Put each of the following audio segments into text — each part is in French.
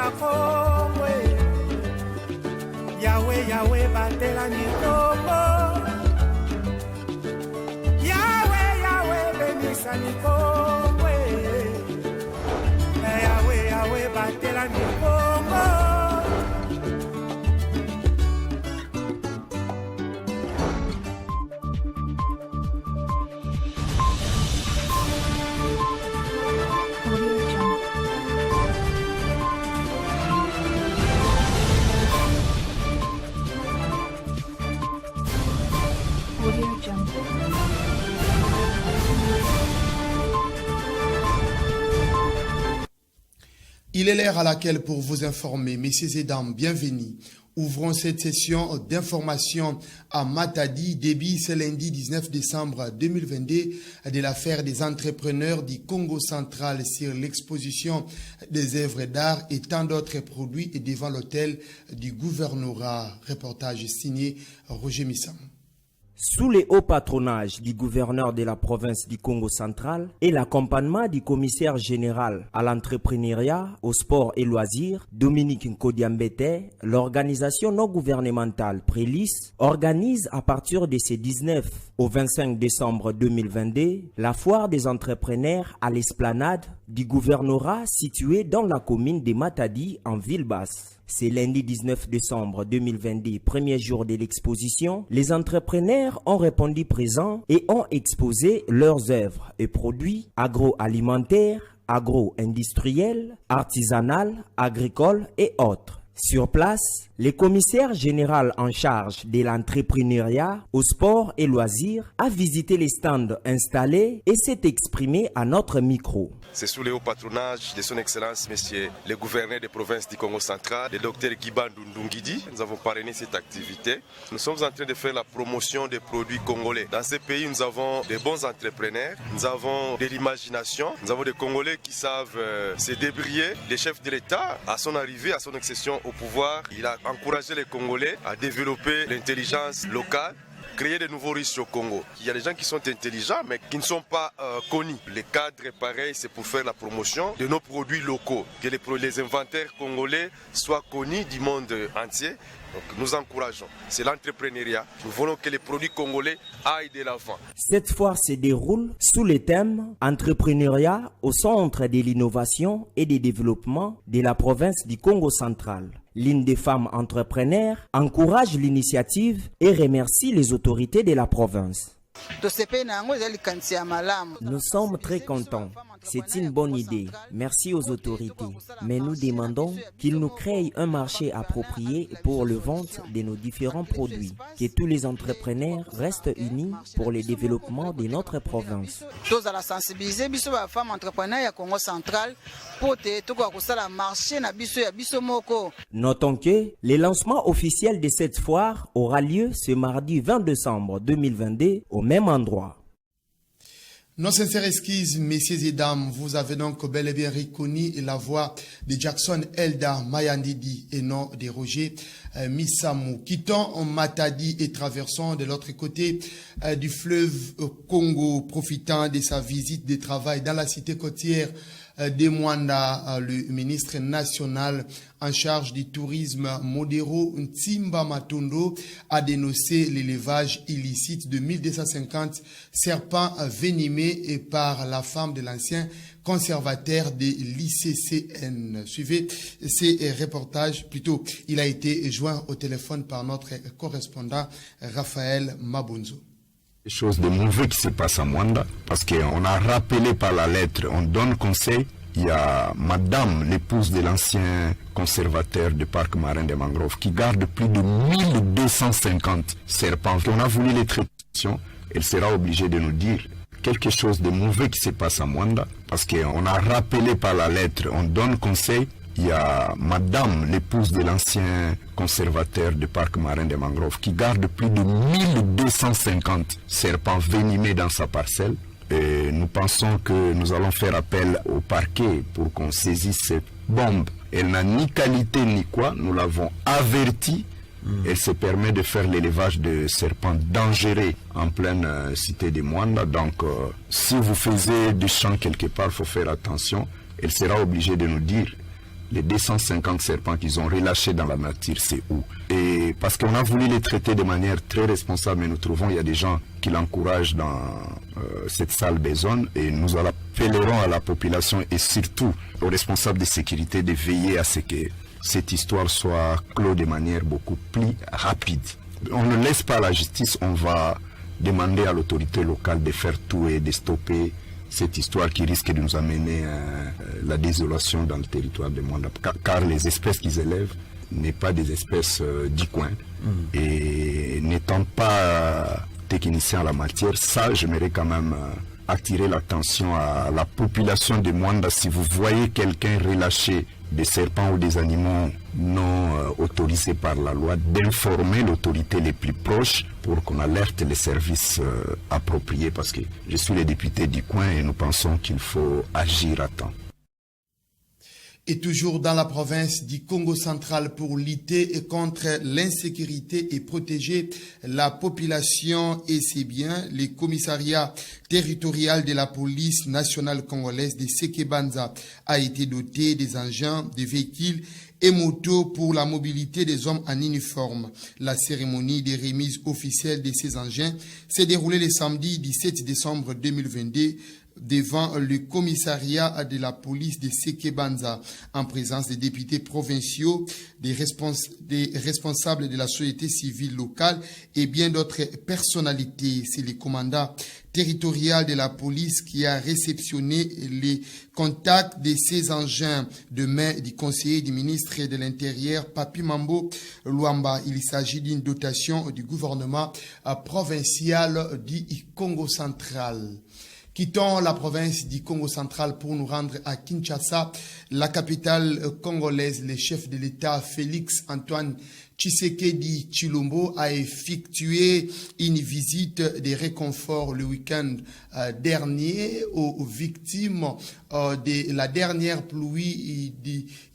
na Kongo. Yahweh, Yahweh, batela mikongo. Yahweh, Yahweh, benisa mikongo. Yahweh, Yahweh, batela mikongo. Il est l'heure à laquelle, pour vous informer, messieurs et dames, bienvenue. Ouvrons cette session d'information à Matadi, début ce lundi 19 décembre 2022 de l'affaire des entrepreneurs du Congo central sur l'exposition des œuvres d'art et tant d'autres produits et devant l'hôtel du gouvernorat. Reportage signé Roger Missam. Sous les hauts patronages du gouverneur de la province du Congo central et l'accompagnement du commissaire général à l'entrepreneuriat, au sport et loisirs, Dominique Nkodiambete, l'organisation non gouvernementale Prélis organise à partir de ce 19 au 25 décembre 2022 la foire des entrepreneurs à l'esplanade du gouvernorat situé dans la commune de Matadi en ville basse. C'est lundi 19 décembre 2022, premier jour de l'exposition. Les entrepreneurs ont répondu présents et ont exposé leurs œuvres et produits agroalimentaires, agro-industriels, artisanales, agricoles et autres. Sur place, le commissaire général en charge de l'entrepreneuriat, au sport et loisirs a visité les stands installés et s'est exprimé à notre micro. C'est sous le haut patronage de son Excellence, Monsieur le gouverneur des provinces du Congo central, le Dr Guibandou Ndungidi. Nous avons parrainé cette activité. Nous sommes en train de faire la promotion des produits congolais. Dans ce pays, nous avons des bons entrepreneurs, nous avons de l'imagination, nous avons des Congolais qui savent se débrouiller. Le chef de l'État, à son arrivée, à son accession au pouvoir, il a encouragé les Congolais à développer l'intelligence locale, créer de nouveaux riches au Congo. Il y a des gens qui sont intelligents mais qui ne sont pas connus. Les cadres, pareil, c'est pour faire la promotion de nos produits locaux, que les inventaires congolais soient connus du monde entier. Donc nous encourageons, c'est l'entrepreneuriat. Nous voulons que les produits congolais aillent de l'avant. Cette foire se déroule sous le thème entrepreneuriat au centre de l'innovation et du développement de la province du Congo central. L'une des femmes entrepreneurs encourage l'initiative et remercie les autorités de la province. Nous sommes très contents. C'est une bonne idée. Merci aux autorités. Mais nous demandons qu'ils nous créent un marché approprié pour le vente de nos différents produits. Que tous les entrepreneurs restent unis pour le développement de notre province. Notons que le lancement officiel de cette foire aura lieu ce mardi 20 décembre 2022 au même endroit. Nos sincères excuses, messieurs et dames, vous avez donc bel et bien reconnu la voix de Jackson Elda Mayandidi et non de Roger Missamou. Quittons Matadi et traversons de l'autre côté du fleuve Congo, profitant de sa visite de travail dans la cité côtière de Mwanda, le ministre national en charge du tourisme Modero Ntimba Matondo a dénoncé l'élevage illicite de 1250 serpents venimés par la femme de l'ancien conservateur de l'ICCN. Suivez ces reportages. Plutôt, il a été joint au téléphone par notre correspondant Raphaël Mabunzo. Chose de mauvais qui se passe à Mwanda, parce qu'on a rappelé par la lettre, on donne conseil. Il y a madame, l'épouse de l'ancien conservateur du parc marin des mangroves, qui garde plus de 1250 serpents. On a voulu les traiter, elle sera obligée de nous dire quelque chose de mauvais qui se passe à Mwanda, parce qu'on a rappelé par la lettre, on donne conseil. Il y a madame, l'épouse de l'ancien conservateur du parc marin des mangroves, qui garde plus de 1250 serpents venimés dans sa parcelle. Et nous pensons que nous allons faire appel au parquet pour qu'on saisisse cette bombe. Elle n'a ni qualité ni quoi, nous l'avons averti. Elle se permet de faire l'élevage de serpents dangereux en pleine cité de Mwanda. Donc, si vous faisiez du champ quelque part, il faut faire attention. Elle sera obligée de nous dire les 250 serpents qu'ils ont relâchés dans la nature, c'est où? Et parce qu'on a voulu les traiter de manière très responsable, mais nous trouvons qu'il y a des gens qui l'encouragent dans cette sale besogne, et nous appellerons à la population et surtout aux responsables de sécurité de veiller à ce que cette histoire soit close de manière beaucoup plus rapide. On ne laisse pas la justice, on va demander à l'autorité locale de faire tout et de stopper cette histoire qui risque de nous amener la désolation dans le territoire de Mwanda. Car les espèces qu'ils élèvent n'est pas des espèces du coin. Et n'étant pas technicien en la matière, ça, j'aimerais quand même attirer l'attention à la population de Mwanda. Si vous voyez quelqu'un relâcher des serpents ou des animaux non autorisés par la loi, d'informer l'autorité les plus proches pour qu'on alerte les services appropriés, parce que je suis le député du coin et nous pensons qu'il faut agir à temps. Et toujours dans la province du Congo central, pour lutter contre l'insécurité et protéger la population et ses biens, le commissariat territorial de la police nationale congolaise de Sekebanza a été doté des engins, des véhicules et motos pour la mobilité des hommes en uniforme. La cérémonie de remise officielle de ces engins s'est déroulée le samedi 17 décembre 2022 devant le commissariat de la police de Sekebanza, en présence des députés provinciaux, des responsables de la société civile locale et bien d'autres personnalités. C'est le commandant territorial de la police qui a réceptionné les contacts de ces engins de main du conseiller du ministre de l'Intérieur, Papi Mambo Luamba. Il s'agit d'une dotation du gouvernement provincial du Congo central. Quittons la province du Congo central pour nous rendre à Kinshasa, la capitale congolaise. Le chef de l'État, Félix Antoine Tshisekedi Tshilombo, a effectué une visite de réconfort le week-end dernier aux victimes de la dernière pluie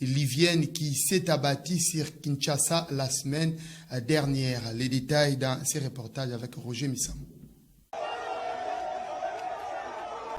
livienne qui s'est abattue sur Kinshasa la semaine dernière. Les détails dans ces reportages avec Roger Missamou.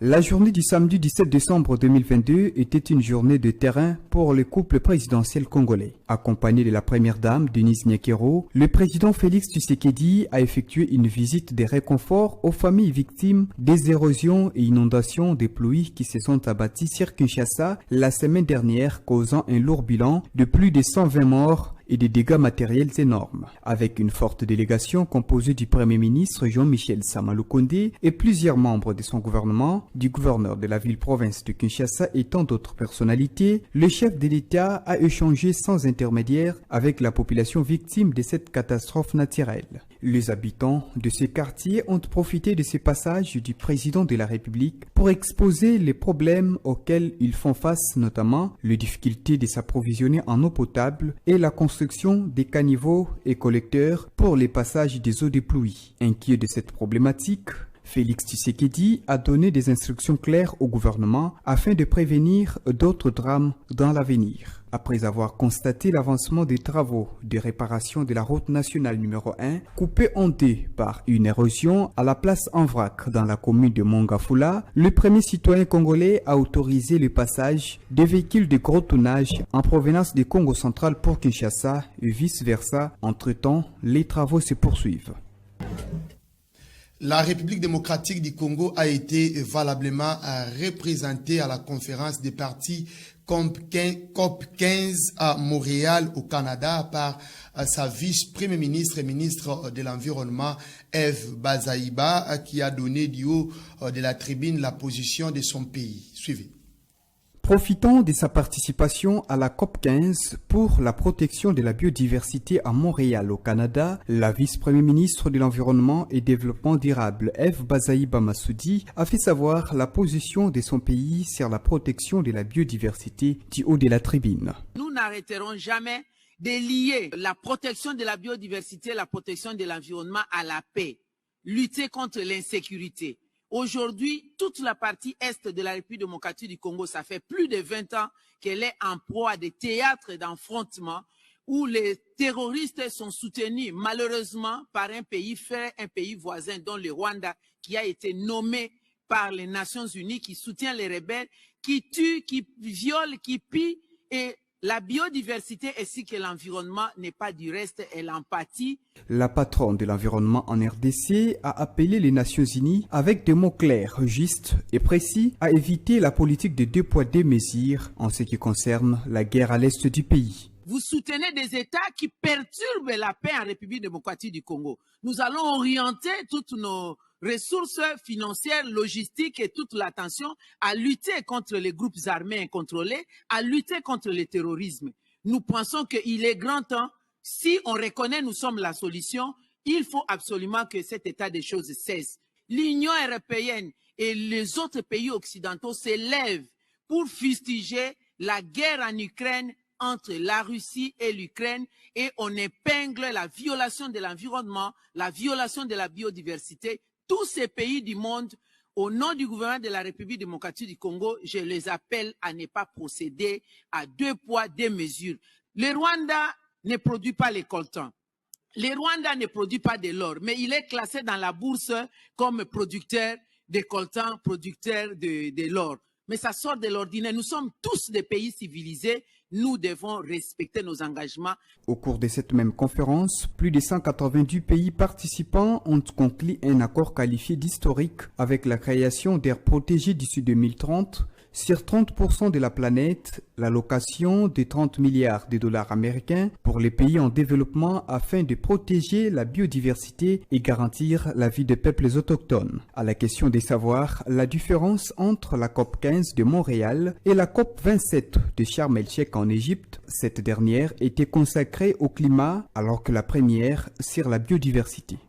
La journée du samedi 17 décembre 2022 était une journée de terrain pour le couple présidentiel congolais. Accompagné de la première dame, Denise Nyakero, le président Félix Tshisekedi a effectué une visite de réconfort aux familles victimes des érosions et inondations des pluies qui se sont abattues sur Kinshasa la semaine dernière, causant un lourd bilan de plus de 120 morts et des dégâts matériels énormes. Avec une forte délégation composée du Premier ministre Jean-Michel Sama-Lukonde et plusieurs membres de son gouvernement, du gouverneur de la ville-province de Kinshasa et tant d'autres personnalités, le chef de l'État a échangé sans intermédiaire avec la population victime de cette catastrophe naturelle. Les habitants de ces quartiers ont profité de ces passages du président de la République pour exposer les problèmes auxquels ils font face, notamment les difficultés de s'approvisionner en eau potable et la construction des caniveaux et collecteurs pour les passages des eaux de pluie. Inquiet de cette problématique, Félix Tshisekedi a donné des instructions claires au gouvernement afin de prévenir d'autres drames dans l'avenir. Après avoir constaté l'avancement des travaux de réparation de la route nationale numéro 1, coupée en deux par une érosion à la place en vrac dans la commune de Mongafula, le premier citoyen congolais a autorisé le passage des véhicules de gros tonnage en provenance du Congo central pour Kinshasa et vice-versa. Entre-temps, les travaux se poursuivent. La République démocratique du Congo a été valablement représentée à la conférence des partis COP15 à Montréal, au Canada, par sa vice-premier ministre et ministre de l'Environnement, Eve Bazaïba, qui a donné du haut de la tribune la position de son pays. Suivez. Profitant de sa participation à la COP15 pour la protection de la biodiversité à Montréal au Canada, la vice-premier ministre de l'Environnement et Développement durable, Eve Bazaïba Massoudi, a fait savoir la position de son pays sur la protection de la biodiversité du haut de la tribune. Nous n'arrêterons jamais de lier la protection de la biodiversité, la protection de l'environnement à la paix, lutter contre l'insécurité. Aujourd'hui, toute la partie est de la République démocratique du Congo, ça fait plus de 20 ans qu'elle est en proie à des théâtres d'affrontement où les terroristes sont soutenus malheureusement par un pays frère, un pays voisin, dont le Rwanda, qui a été nommé par les Nations Unies, qui soutient les rebelles, qui tue, qui viole, qui pille. Et La biodiversité ainsi que l'environnement n'est pas du reste, elle en pâtit. La patronne de l'environnement en RDC a appelé les Nations Unies, avec des mots clairs, justes et précis, à éviter la politique de 2 poids 2 mesures en ce qui concerne la guerre à l'est du pays. Vous soutenez des États qui perturbent la paix en République démocratique du Congo. Nous allons orienter toutes nos ressources financières, logistiques et toute l'attention à lutter contre les groupes armés incontrôlés, à lutter contre le terrorisme. Nous pensons qu'il est grand temps, si on reconnaît nous sommes la solution, il faut absolument que cet état des choses cesse. L'Union européenne et les autres pays occidentaux s'élèvent pour fustiger la guerre en Ukraine entre la Russie et l'Ukraine et on épingle la violation de l'environnement, la violation de la biodiversité. Tous ces pays du monde, au nom du gouvernement de la République démocratique du Congo, je les appelle à ne pas procéder à 2 poids 2 mesures. Le Rwanda ne produit pas les coltans. Le Rwanda ne produit pas de l'or, mais il est classé dans la bourse comme producteur de coltan, producteur de l'or. Mais ça sort de l'ordinaire. Nous sommes tous des pays civilisés. Nous devons respecter nos engagements. Au cours de cette même conférence, plus de 190 pays participants ont conclu un accord qualifié d'historique avec la création d'aires protégées d'ici 2030 sur 30% de la planète, l'allocation de 30 milliards de dollars américains pour les pays en développement afin de protéger la biodiversité et garantir la vie des peuples autochtones. À la question de savoir la différence entre la COP 15 de Montréal et la COP 27 de Sharm el-Sheikh en Égypte, cette dernière était consacrée au climat alors que la première sur la biodiversité.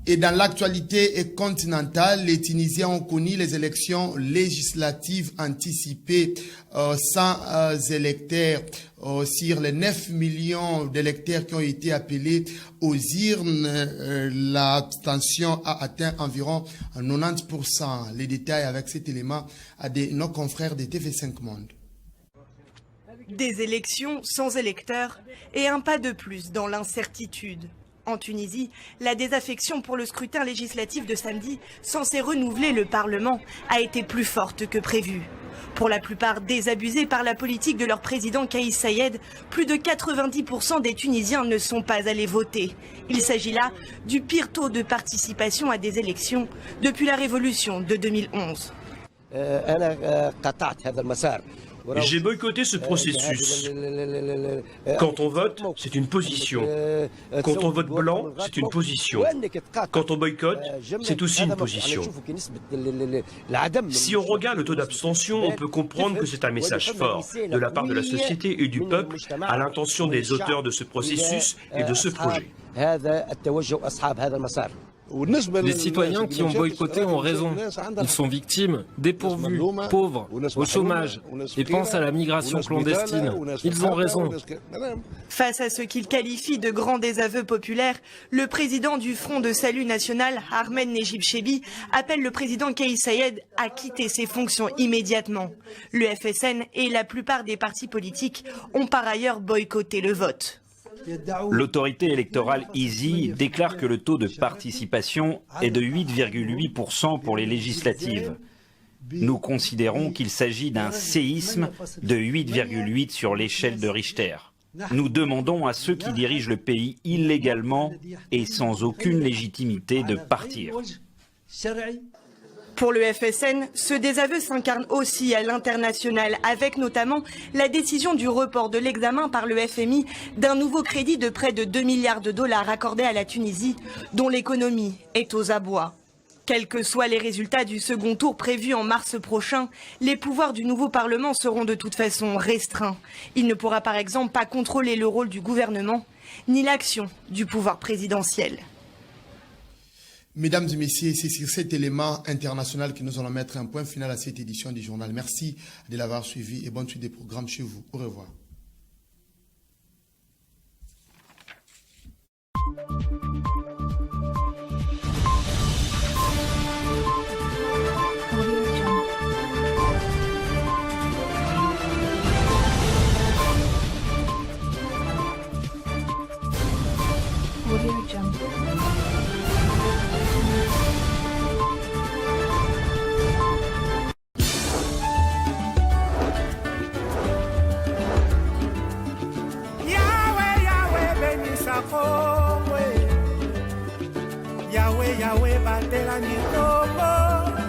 Et dans l'actualité continentale, les Tunisiens ont connu les élections législatives anticipées sans électeurs. Sur les 9 millions d'électeurs qui ont été appelés aux urnes, l'abstention a atteint environ 90%. Les détails avec cet élément à nos confrères de TV5 Monde. Des élections sans électeurs et un pas de plus dans l'incertitude. En Tunisie, la désaffection pour le scrutin législatif de samedi, censé renouveler le Parlement, a été plus forte que prévu. Pour la plupart désabusés par la politique de leur président Kais Saied, plus de 90% des Tunisiens ne sont pas allés voter. Il s'agit là du pire taux de participation à des élections depuis la révolution de 2011. J'ai boycotté ce processus. Quand on vote, c'est une position. Quand on vote blanc, c'est une position. Quand on boycotte, c'est aussi une position. Si on regarde le taux d'abstention, on peut comprendre que c'est un message fort de la part de la société et du peuple à l'intention des auteurs de ce processus et de ce projet. Les citoyens qui ont boycotté ont raison. Ils sont victimes, dépourvus, pauvres, au chômage et pensent à la migration clandestine. Ils ont raison. Face à ce qu'il qualifie de grand désaveu populaire, le président du Front de Salut National, Ahmed Nejib Chebi, appelle le président Kais Saied à quitter ses fonctions immédiatement. Le FSN et la plupart des partis politiques ont par ailleurs boycotté le vote. L'autorité électorale ISI déclare que le taux de participation est de 8,8% pour les législatives. Nous considérons qu'il s'agit d'un séisme de 8,8 sur l'échelle de Richter. Nous demandons à ceux qui dirigent le pays illégalement et sans aucune légitimité de partir. Pour le FSN, ce désaveu s'incarne aussi à l'international, avec notamment la décision du report de l'examen par le FMI d'un nouveau crédit de près de 2 milliards de dollars accordé à la Tunisie, dont l'économie est aux abois. Quels que soient les résultats du second tour prévu en mars prochain, les pouvoirs du nouveau Parlement seront de toute façon restreints. Il ne pourra par exemple pas contrôler le rôle du gouvernement, ni l'action du pouvoir présidentiel. Mesdames et messieurs, c'est sur cet élément international que nous allons mettre un point final à cette édition du journal. Merci de l'avoir suivi et bonne suite des programmes chez vous. Au revoir. Kongo. Yahweh, Yahweh, batelani Kongo.